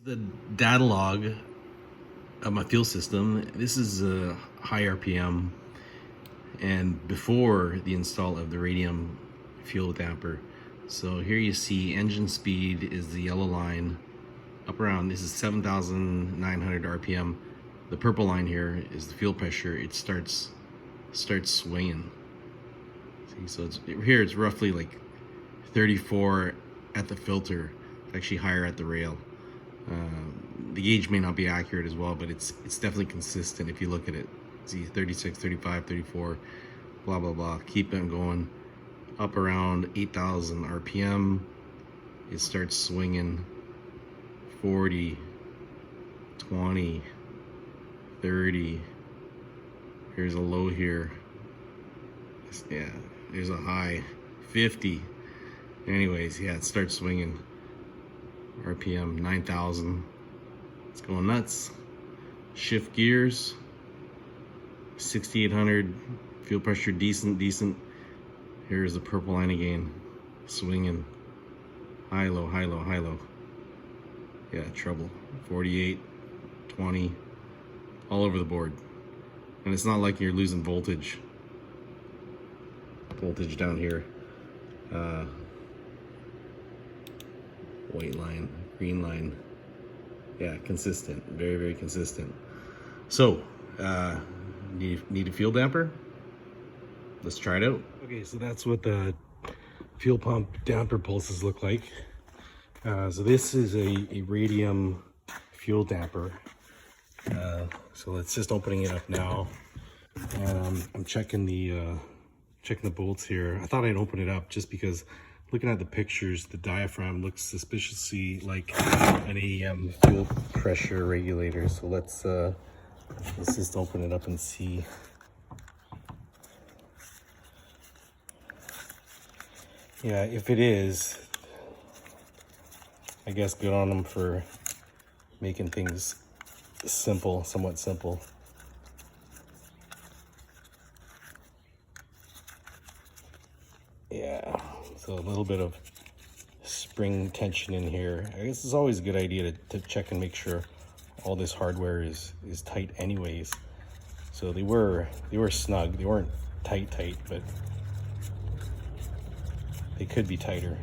The data log of my fuel system. This is a high RPM and before the install of the Radium Fuel Damper. So here you see engine speed is the yellow line up around, this is 7,900 RPM. The purple line here is the fuel pressure. It starts swinging. See, so it's here, it's roughly like 34 at the filter, actually higher at the rail. The gauge may not be accurate as well, but it's definitely consistent if you look at it. See, 36, 35, 34, blah blah blah. Keep them going up around 8,000 RPM. It starts swinging 40, 20, 30. Here's a low here. Yeah, there's a high, 50. Anyways, yeah, it starts swinging. RPM 9,000. It's going nuts. Shift gears. 6,800. Fuel pressure decent. Here's the purple line again. Swinging. High, low, high, low, high, low. Yeah, trouble. 48, 20. All over the board. And it's not like you're losing voltage. Voltage down here. White line, green line. Yeah, consistent, very consistent. So, need a fuel damper? Let's try it out. Okay, so that's what the fuel pump damper pulses look like. So this is a Radium fuel damper. So it's just opening it up now. And I'm checking the bolts here. I thought I'd open it up just because looking at the pictures, the diaphragm looks suspiciously like an AEM fuel pressure regulator. So let's just open it up and see. Yeah, if it is, I guess good on them for making things simple, somewhat simple. Yeah, so a little bit of spring tension in here. I guess it's always a good idea to check and make sure all this hardware is tight anyways. So they were snug. They weren't tight, but they could be tighter.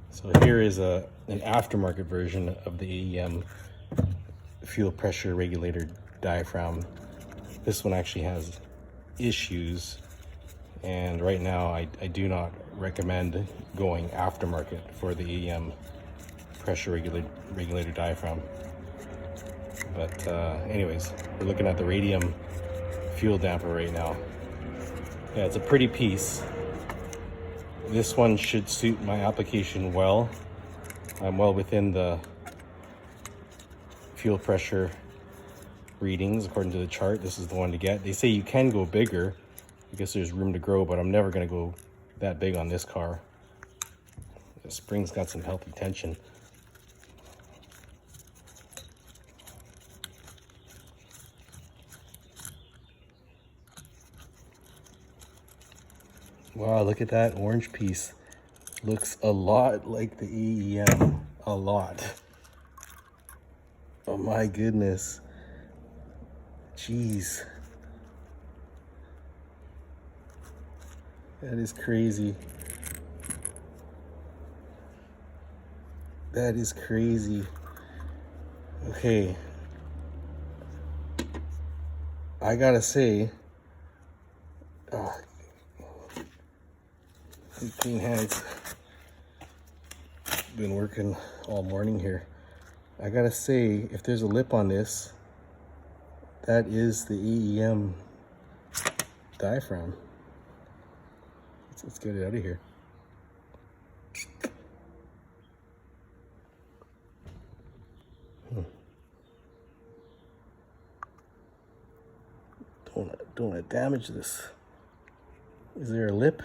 So here is an aftermarket version of the AEM fuel pressure regulator diaphragm. This one actually has issues. And right now, I do not recommend going aftermarket for the AEM pressure regulator diaphragm. But anyways, we're looking at the Radium fuel damper right now. Yeah, it's a pretty piece. This one should suit my application well. I'm well within the fuel pressure readings according to the chart. This is the one to get. They say you can go bigger. I guess there's room to grow, but I'm never going to go that big on this car. The spring's got some healthy tension. Wow, look at that orange piece. Looks a lot like the AEM. A lot. Oh my goodness. Jeez. That is crazy. That is crazy. Okay. I gotta say, clean hands. Been working all morning here. I gotta say, if there's a lip on this, that is the AEM diaphragm. Let's get it out of here. Don't want to damage this. Is there a lip?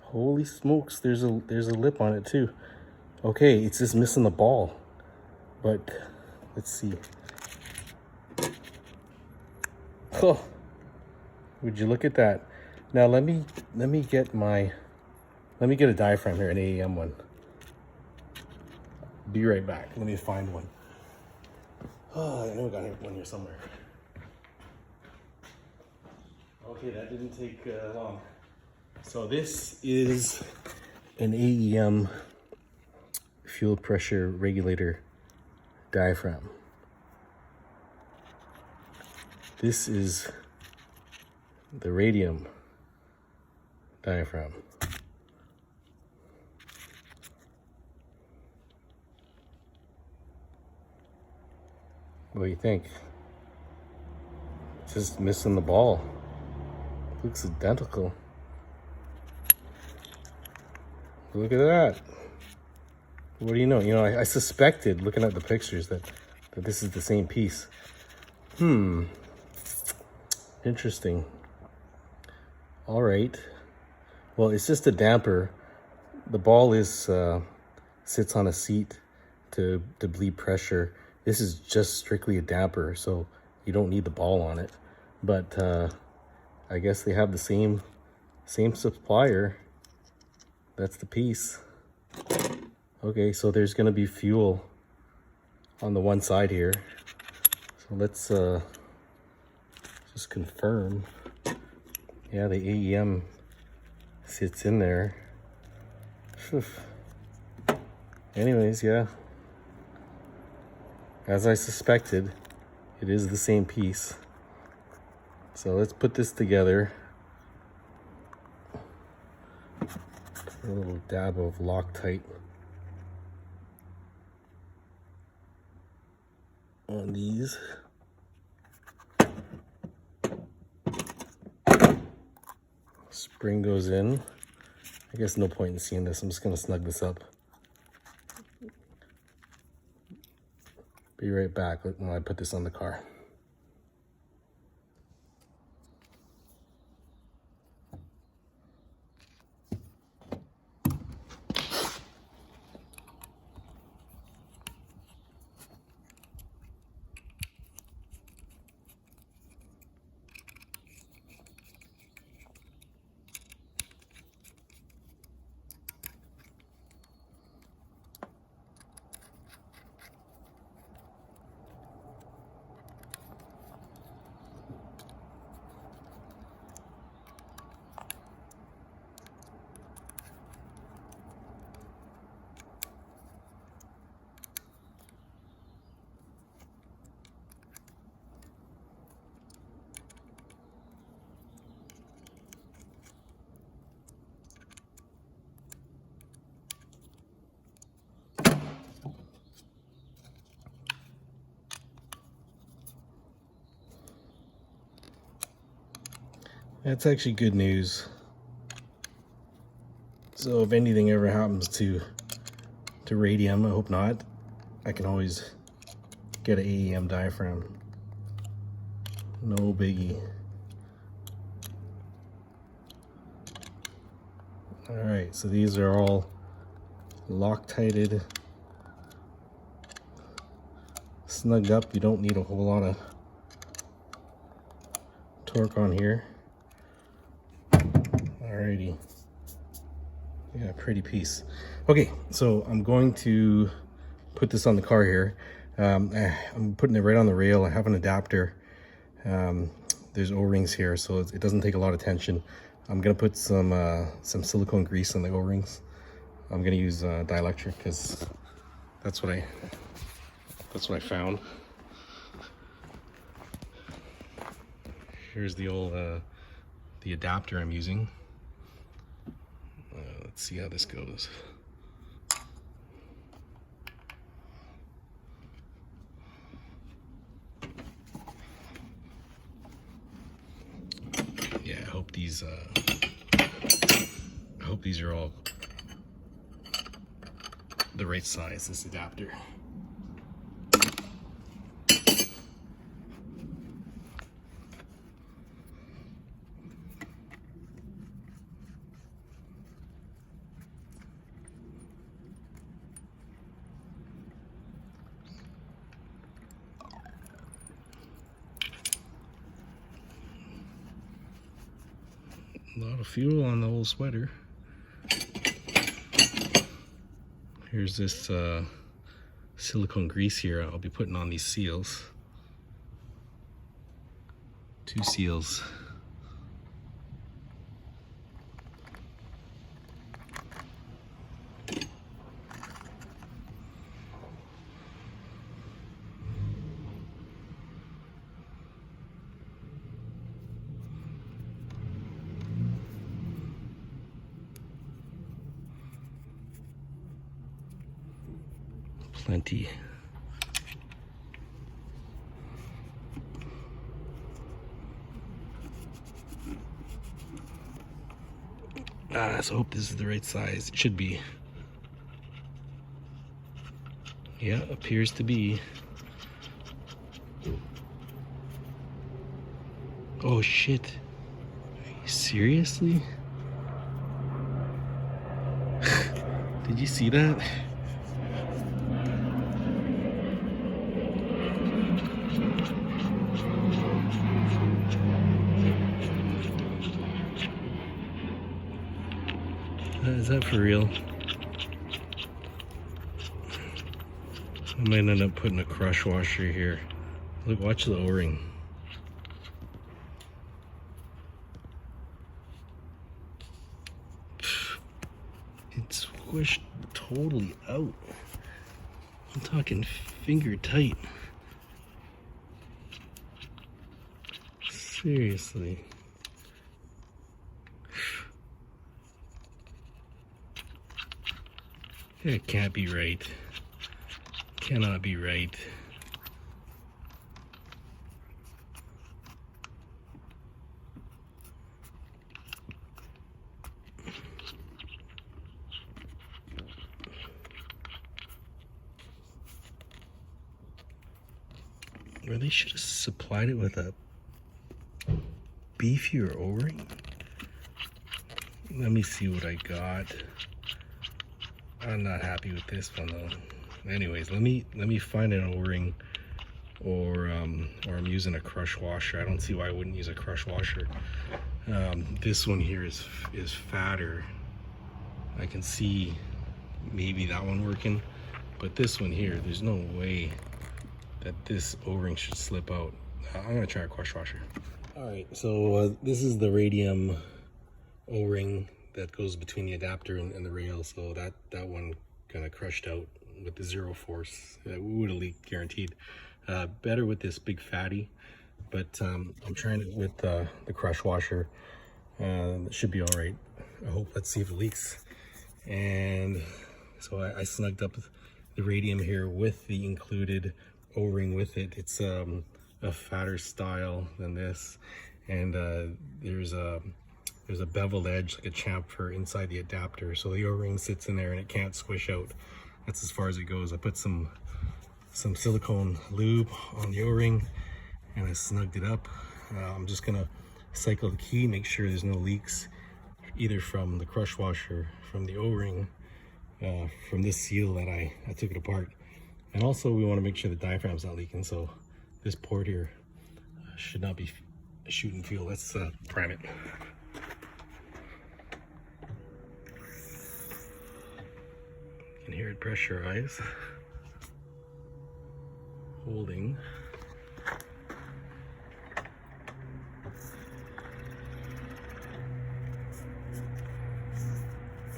Holy smokes, there's a lip on it too. Okay, it's just missing the ball. But let's see. Oh, would you look at that? Now let me get a diaphragm here, an AEM one. Be right back. Let me find one. Oh, I know I got one here somewhere. Okay, that didn't take long. So this is an AEM fuel pressure regulator diaphragm. This is the Radium diaphragm. What do you think? Just missing the ball. Looks identical. Look at that. What do you know? You know, I suspected, looking at the pictures, that this is the same piece. Interesting. All right. Well, it's just a damper. The ball is sits on a seat to bleed pressure. This is just strictly a damper, so you don't need the ball on it. But I guess they have the same supplier. That's the piece. Okay, so there's gonna be fuel on the one side here. So let's just confirm. Yeah, the AEM sits in there. Phew. Anyways, yeah. As I suspected, it is the same piece. So let's put this together. A little dab of Loctite on these. Spring goes in. I guess no point in seeing this. I'm just gonna snug this up. Be right back when I put this on the car. That's actually good news. So if anything ever happens to Radium, I hope not, I can always get an AEM diaphragm. No biggie. All right, so these are all Loctited, snugged up. You don't need a whole lot of torque on here. Alrighty. Yeah, pretty piece. Okay, so I'm going to put this on the car here. I'm putting it right on the rail. I have an adapter. There's O-rings here, so it doesn't take a lot of tension. I'm gonna put some silicone grease on the O-rings. I'm gonna use dielectric because that's what I found. Here's the old the adapter I'm using. Let's see how this goes. Yeah, I hope these are all the right size, this adapter. A lot of fuel on the old sweater. Here's this silicone grease here. I'll be putting on these seals. 2 seals. Plenty. So I hope this is the right size. It should be. Yeah, appears to be. Oh shit. Seriously? Did you see that? Is that for real? I might end up putting a crush washer here. Look, watch the O-ring. It's squished totally out. I'm talking finger tight. Seriously. That can't be right. Cannot be right. Or they should have supplied it with a beefier O-ring. Let me see what I got. I'm not happy with this one though. Anyways, let me find an O-ring, or I'm using a crush washer. I don't see why I wouldn't use a crush washer. This one here is fatter. I can see maybe that one working, but this one here, there's no way that this O-ring should slip out. I'm gonna try a crush washer. All right, so this is the Radium O-ring that goes between the adapter and the rail. So that one kind of crushed out with the 0 force. It would have leaked guaranteed. Better with this big fatty, but I'm trying it with the crush washer. It should be all right. I hope. Let's see if it leaks. And so I snugged up the Radium here with the included O-ring with it. It's a fatter style than this, and there's a beveled edge, like a chamfer inside the adapter, so the O-ring sits in there and it can't squish out. That's as far as it goes. I put some silicone lube on the O-ring and I snugged it up. I'm just gonna cycle the key, make sure there's no leaks, either from the crush washer, from the O-ring, from this seal that I took it apart. And also we want to make sure the diaphragm's not leaking, so this port here should not be shooting fuel. Let's prime it. You can hear it pressurize. Holding.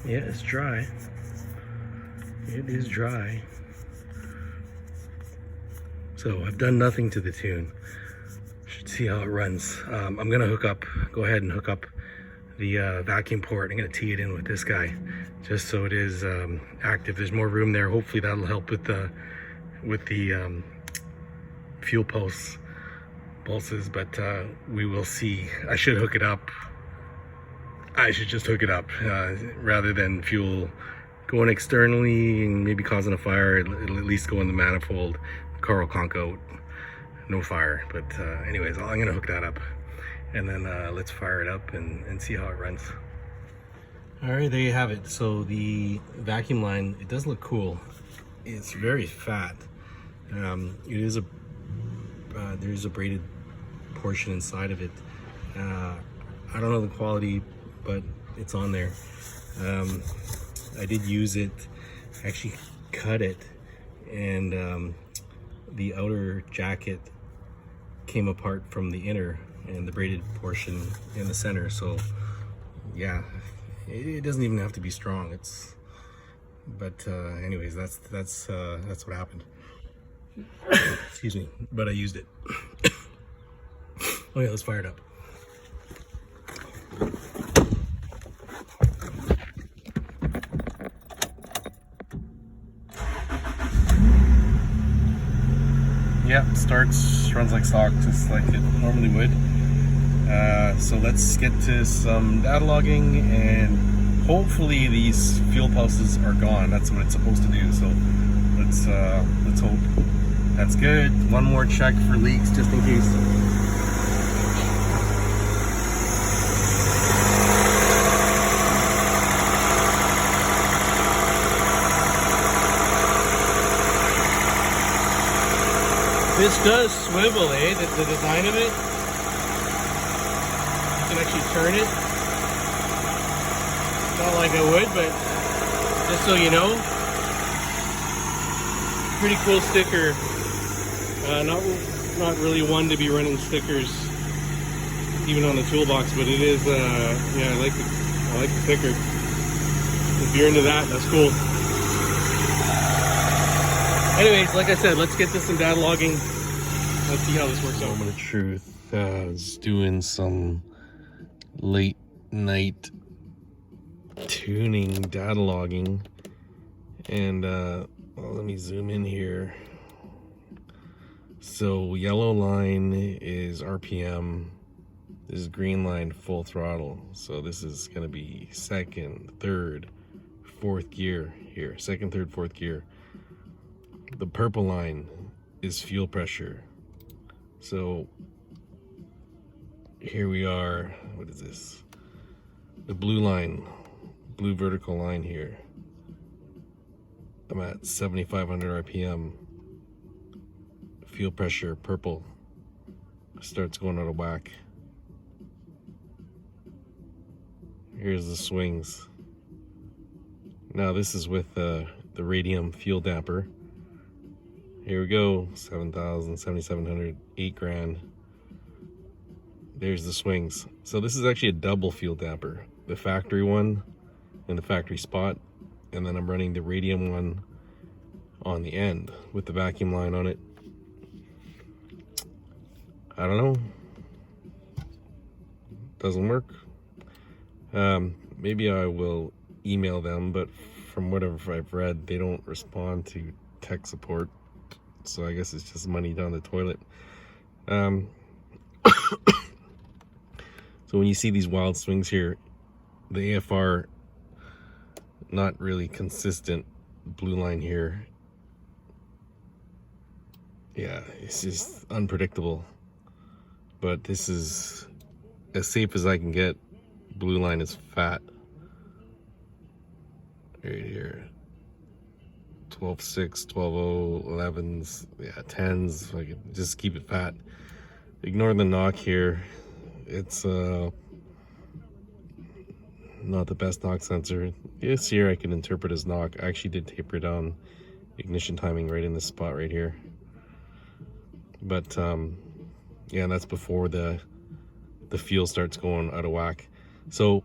Yeah, it's dry. It is dry. So I've done nothing to the tune. Should see how it runs. I'm gonna go ahead and hook up the vacuum port. I'm gonna tee it in with this guy, just so it is active. There's more room there. Hopefully that'll help with the fuel pulses, but we will see. I should hook it up. I should just hook it up rather than fuel going externally and maybe causing a fire. It'll at least go in the manifold. The car will conk out, no fire. But anyways, I'm gonna hook that up, and then let's fire it up and see how it runs. All right, there you have it. So the vacuum line, it does look cool. It's very fat. It is there's a braided portion inside of it. I don't know the quality, but it's on there. I did use it, actually cut it and the outer jacket came apart from the inner, and the braided portion in the center. So yeah, it doesn't even have to be strong. But anyways, that's what happened. Excuse me, but I used it. Oh yeah, let's fire it up. Yeah, starts, runs like stock, just like it normally would. So let's get to some data logging, and hopefully these fuel pulses are gone. That's what it's supposed to do. So let's hope that's good. One more check for leaks, just in case. This does swivel, eh? The design of it. You can actually turn it. Not like I would, but just so you know. Pretty cool sticker. Not really one to be running stickers even on the toolbox, but it is yeah, I like the sticker. If you're into that, that's cool. Anyways, like I said, let's get to some data logging. Let's see how this works out. Moment of truth. I was doing some late night tuning data logging, and well, let me zoom in here. So yellow line is RPM. This is green line full throttle. So this is going to be second, third, fourth gear here. Second, third, fourth gear. The purple line is fuel pressure. So here we are. What is this? The blue line, blue vertical line here. I'm at 7,500 RPM. Fuel pressure, purple, starts going out of whack. Here's the swings. Now this is with the Radium Fuel Damper. Here we go, 7,000, 7,700, 8 grand. There's the swings. So this is actually a double fuel damper. The factory one in the factory spot, and then I'm running the Radium one on the end with the vacuum line on it. I don't know. Doesn't work. Maybe I will email them, but from whatever I've read, they don't respond to tech support. So I guess it's just money down the toilet. So when you see these wild swings here, the AFR, not really consistent. Blue line here. Yeah, it's just unpredictable. But this is as safe as I can get. Blue line is fat. Right here. 12.6, 12.0, 11s, yeah, 10s. I can just keep it fat. Ignore the knock here. It's not the best knock sensor. This here I can interpret as knock. I actually did taper down ignition timing right in this spot right here. But yeah, and that's before the fuel starts going out of whack. So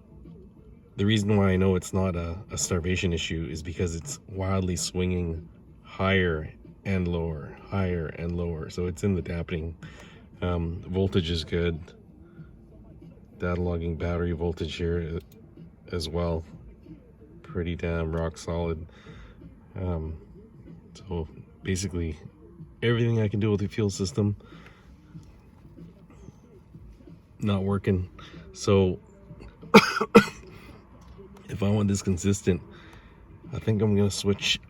the reason why I know it's not a starvation issue is because it's wildly swinging higher and lower, higher and lower. So it's in the dampening. Voltage is good. Data logging battery voltage here as well. Pretty damn rock solid. So basically everything I can do with the fuel system not working. So if I want this consistent, I think I'm gonna switch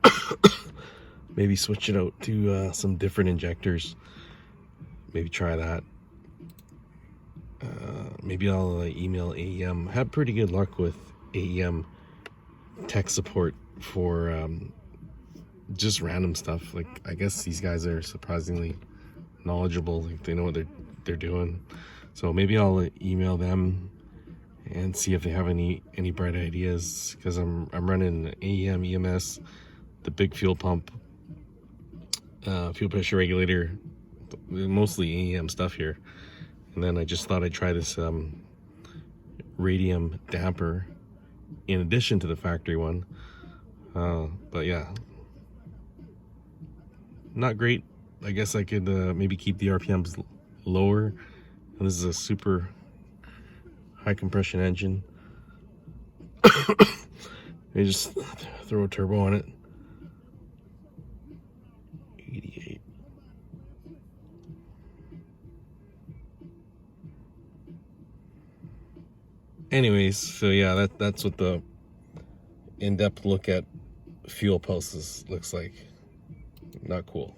maybe switch it out to some different injectors. Maybe try that. Maybe I'll email AEM. Had pretty good luck with AEM tech support for just random stuff. Like, I guess these guys are surprisingly knowledgeable. Like, they know what they're doing. So maybe I'll email them and see if they have any bright ideas, because I'm running AEM EMS, the big fuel pump, fuel pressure regulator, mostly AEM stuff here. And then I just thought I'd try this Radium damper in addition to the factory one. But yeah, not great. I guess I could maybe keep the RPMs lower. And this is a super high compression engine. They just throw a turbo on it. 88. Anyways, so yeah, that's what the in-depth look at fuel pulses looks like. Not cool.